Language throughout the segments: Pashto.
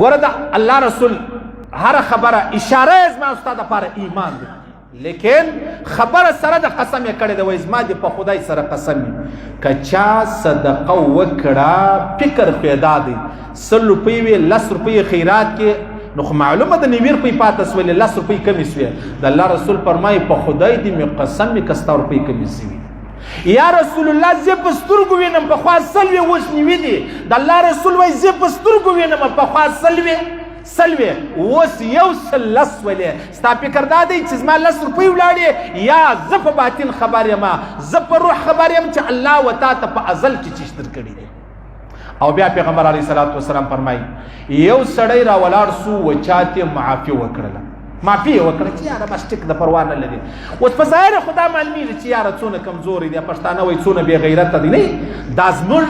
ګوره د الله رسول هر خبره اشاره زما استاد لپاره ایمان دی، لیکن خبره سره د قسم یې کړې ده، وایي زما دې په خدای سره قسم یې که چا صدقه وکړه فکر خو یې دا دی 100 روپۍ وي 10 روپۍ خیرات کې نو خو معلومه ده 90 روپۍ پاته سولې 10 روپۍ کمې سوې. د الله رسول فرمایي په خدای دې مې قسم وي که 100 روپۍ کمې سوي. یا رسول الله زه په سترګو وینم پخوا 100 وې اوس 90 دي. د الله رسول وایي زه په سترګو وینم پخوا 100 وې اوس 110 ولې. ستا فکر دا دی چې زما 10 روپۍ ولاړې یا زه په باطن خبر یم، زه په روح خبر یم چې الله و تا ته په ازل کې چیش در کړي دی. او بیا پیغمبر علیه الصلاۃ والسلام فرمایي یو سړی را ولاړ سو و چاته معافي وکړله، معافي یې وکړه چې یاره بس ټیک د پروا نه لري. اوس په ظاهر خدا معلومیږي چې یاره څونه کمزوري دي، پښتانه وایي څونه بې غیرته دي. نه دا زموږ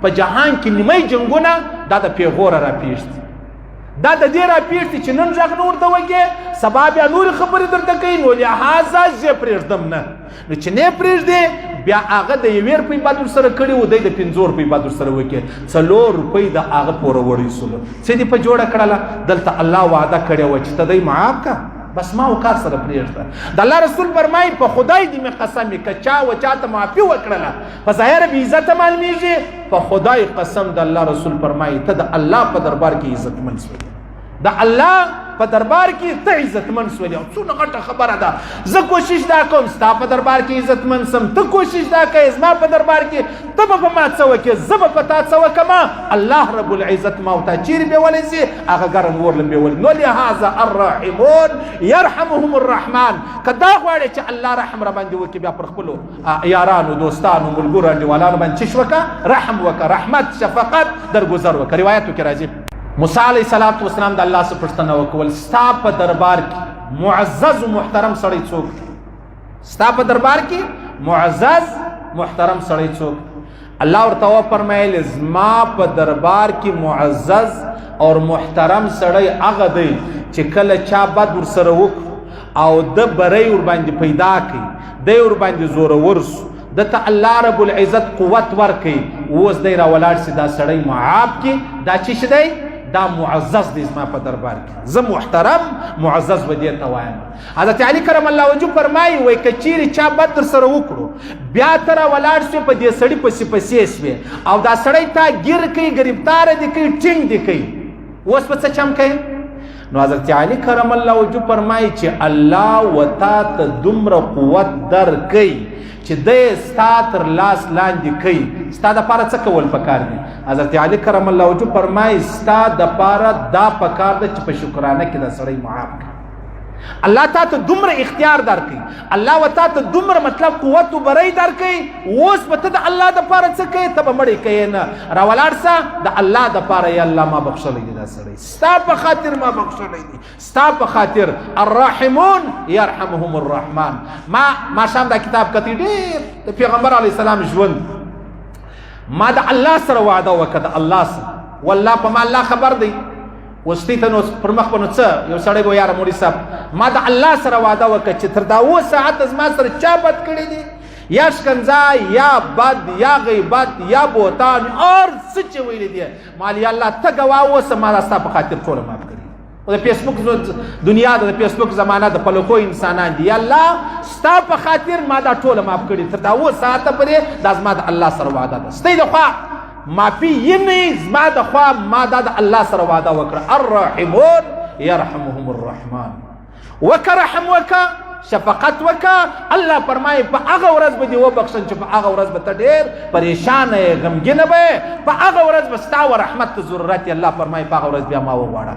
په جهان کې نیمه جنګونه دا د پیغوره راپېښ دي، دا د دې راپېښ دي چې نن غږ نه ورته وکړې سبا بیا نورې خبرې درته کوي، نو لهذا زه پرېږدم نه. نو چې نه پرېږدې بیا هغه د 1 روپۍ باد ورسره کړي و، دی د 50 روپۍ باد ورسره وکړي 4 روپۍ د هغه پورې وړی سولو. څه دې په جوړه کړله؟ دلته الله وعده کړې وه چې ته دی معاف که بس ما و کار سره پرېږده. د الله رسول فرمایي په خدای دې مې قسم وي که چا و چاته معافي وکړله په ظاهره بې عزته معلومیږي، په خدای قسم د الله رسول فرمایي ته د الله په دربار کې عزتمن سوې، د الله په دربار کې ته عزتمن سولې. او څونه غټه خبره ده. زه کوشش دا کوم ستا په دربار کې عزتمن سم، ته کوشش دا کوې زما په دربار کې ته به په ما څه وکړې زه به په تا څه وکړم. الله رب العزت ما او تا چیرې بیولی سي هغه ګرم اور لم بیولي. نو لهذا الراحمون یرحمهم الرحمن. که دا غواړې چې الله رحم را باندې وکړي بیا پر خپلو یارانو دوستانو ملګرو انډیوالانو باندې چش وکړه، رحم وکړه، رحمت شفقت درګذر وکړه. روایتو کې راځي موسی علیه السلام د الله څخه پوښتنه وکول ستا په دربار کې معزز و محترم سړی څوک؟ ستا په دربار کې معزز محترم سړی څوک؟ الله ورته وفرمایل زما په دربار کې معزز او محترم سړی هغه دی چې کله چا بد ورسره وکړو او د بری ور باندې پیدا کړي دی ور باندې زورور سو دته الله رب العزت قوت ورکړي اوس دی را ولاړ سي دا سړی معاف کړي دا چې دی دا معزز دی زما په دربار کې، زه محترم معزز به دې ته وایم. حضرت علی کرم الله وجهه فرمایي وایي که چیرې چا بد در سره وکړو بیا ته را ولاړ شوې په دې سړي پسې پسې شوې او دا سړی تا ګیر کوي ګرفتاره دې کوي ټینګ دې کوي اوس په څه چم کوي؟ نو حضرت علی کرم الله وجهه فرمایي چې الله و تا ته دومره قوت درکوي چې دی ستا تر لاس لاندې کوي. ستا دپاره څه کول پکار دي؟ حضرت علی کرم الله وجهه فرمایي ستا دپاره دا پکار ده چې په شکرانه کې دا سړی معاف کړي. الله تا ته دومره اختیار درکوي، الله و تا ته دومره مطلب قوت و بری درکوي، اوس به ته د الله دپاره څه کوې؟ ته به مړی کوې نه، را ولاړ سه د الله دپاره یا الله ما بخښلی دی دا سړی ستا په خاطر ما بخښلی دی ستا په خاطر. الراحمون یرحمهم الرحمن. ما ماښام دا کتاب کتی ډېر د پیغمبر علیه السلام ژوند ما د الله سره وعده وکړه، د الله سره والله په ما الله خبر دی. اوس ته نو پر مخ په نو څه یو سړی به یاره مولوي صاحب ما د الله سره وعده وکړه چې تر دا 9 ساعته زما سره چا بد کړي دي یا شکنځا یا بد یا غیبت یا بوتان اور څه چې ویلي دي مالي الله ته ګواه اوسه ما ستا په خاطر ټوله معاف کړي. د فیسبوک دنیا د فیسبوک زمانه د پلوکو انسانان دي، یا الله ستا په خاطر ما دا ټوله معاف کړي تر دا 9 ساعته پورې دا زما د الله سره وعده ده. ستی دخوا معافي یې زما د خوا ما دا د الله سره وعده وکړه. الراحمون یرحمهم الرحمن. وکه رحم وکه شفقت وکه الله فرمایي په هغه ورځ به دې وبخښم چې په هغه ورځ به ته ډېر پریشانه یې غمګینه به یې په هغه ورځ به ستا و رحمت ته ضرورت یې الله فرمایي په هغه ورځ بیا ما وغواړه.